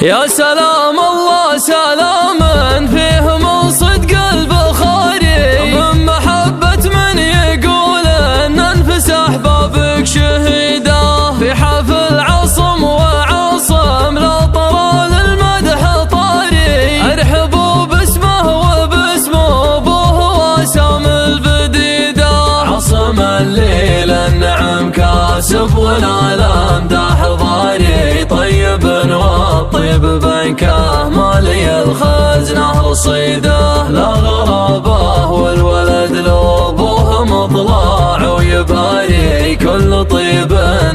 يا سلام الله سلاما فيه من صدق البخاري، من محبة من يقول ان انفس احبابك شهيدا، في حفل عصم وعصم لا طرى للمدح طاري، ارحبوا باسمه وباسم ابوه واسام البديده، عصم الليل النعم كاسب والعالم داح ضاري، طيب والطيب بنكه مالي الخزنه رصيده، لا غرابه والولد لو ابوه مطلع ويباري، كل طيب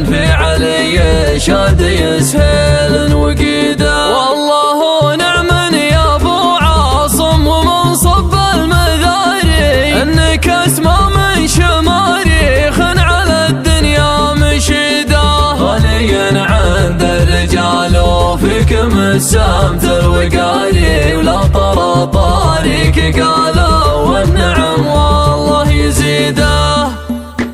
في علي شاد يسهل وقيده، والله نعم يا ابو عاصم ومن صب المذاري، انك اسمى من شماريخ على الدنيا مشيده، غني عند الرجال وفيك مسامت الوقاري، ولا طرى طاريك قالوا والنعم والله يزيده،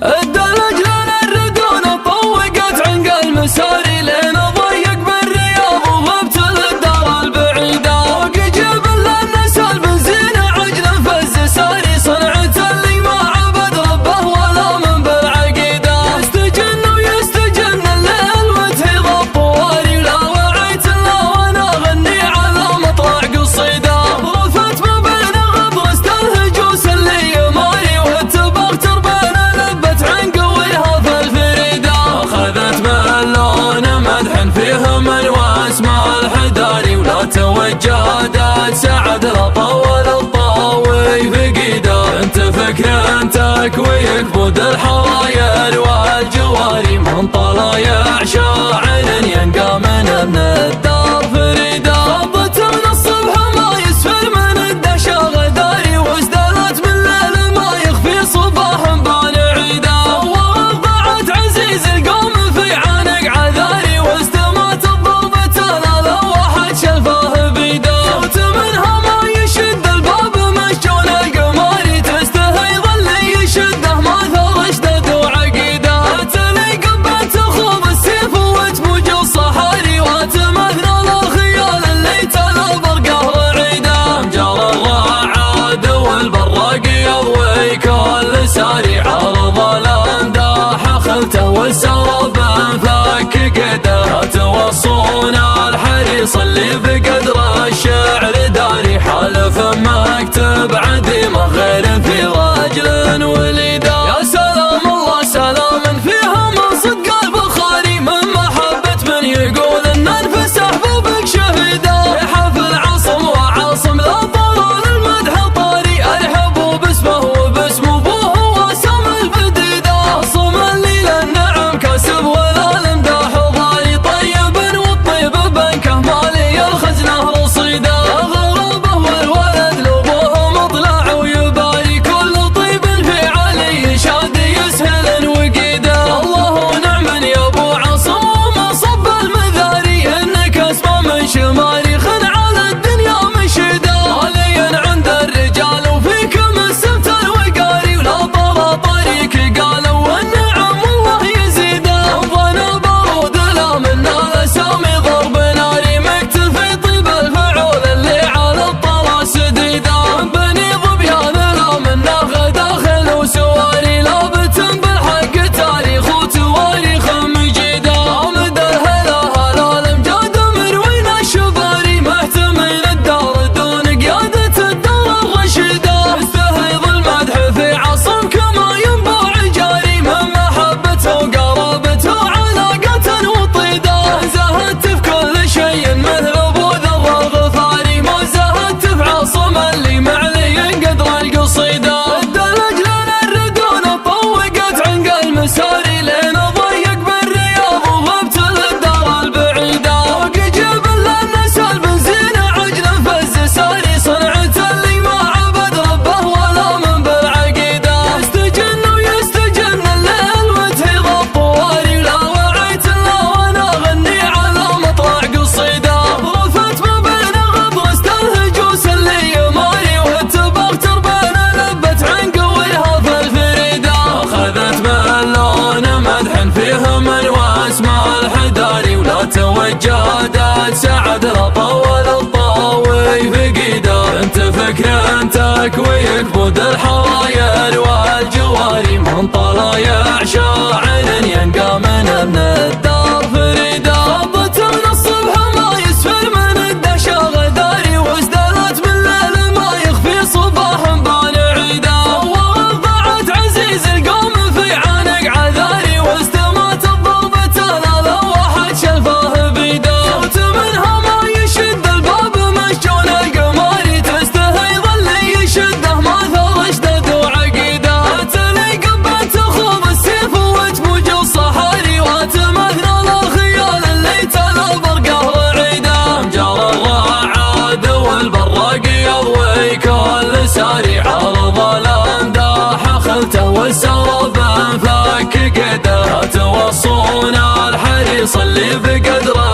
الدلج لنا الردون طوقت عنق المساري، لين ضيق بالرياض وغبت للدار البعيده، فوق جبل لنا سال بنزين عجل فز ساري، صنعت اللي ما عبد ربه ولا من بالعقيده، يستجن ويستجن الليل وتهيض الطواري، ولا وعيت الا وانا اغني على مطلع قصيده، ظرفت ما بين غطرست الهجوس اللي يماري، واتبغت ربنا لبت عن قويها في الفريده، اخذت من لون مدح فيه من واسماء الحداري، ولا توجهت سعد لطول الطاوي في قيده، انت فكر تكويك بود الحراير والجواري، من طلايع شاعر ينقى من ابن الدار فريده، غضت من الصبح ما يسفر من الدشا غداري، وازدلت من الليل ما يخفي صباح بان عيده، وضعت عزيز القوم في عنق عذاري، واستمات الضربة لا لوحت شلفاه بيده، صوت منها ما يشد الباب مشجون القماري، تستهيض اللي يشده ما ثر اشدد وعقيده، تلي قبة خوض السيف وتبوج الصحاري، وتمثل الخيال اللي تلا برقه رعيده، امجار الرعاد والبراق يضوي كل ساري، عرض الامداح خلته والسرب انفك قده، توصون الحريص اللي بقدر الشعر داري، حالف مكتب عديمه غير في رجل وليده، يا سلام الله سلاما فيها من صدق البخاري، من محبة من يقول ان انفس احبابك شهيده، في حفل عصم وعاصم لا طرى للمدح طاري، ارحبوا باسمه وباسم ابوه واسام البديده، عصم الليل النعم كاسب والالم داح ضاري، طيب والطيب بنكه مالي يتحرك ويكبد الحراير والجواري من طلايع شاعر ينقى من ابن الدار فريدة. صبت من الصبح ما يسفر من الدهشة غداري وازدلت من الليل ما يخفي صباح بان عيدا. وضعت عزيز القوم في عانق عذاري واستمات الضربة لا واحد شلفاه بيدا. صوت منها ما يشد الباب مشجون القماري تستهي ظل يشده ما ثار اشدد وعقيده. تلي قبة خوض السيف وتبوج الصحاري وتمثل الخيال اللي تلا برقه وعيده. جار الرعاد والبراق يضوي كل ساري عرض الامداح خلته والسرب فك قده. توصون الحريص اللي في قدره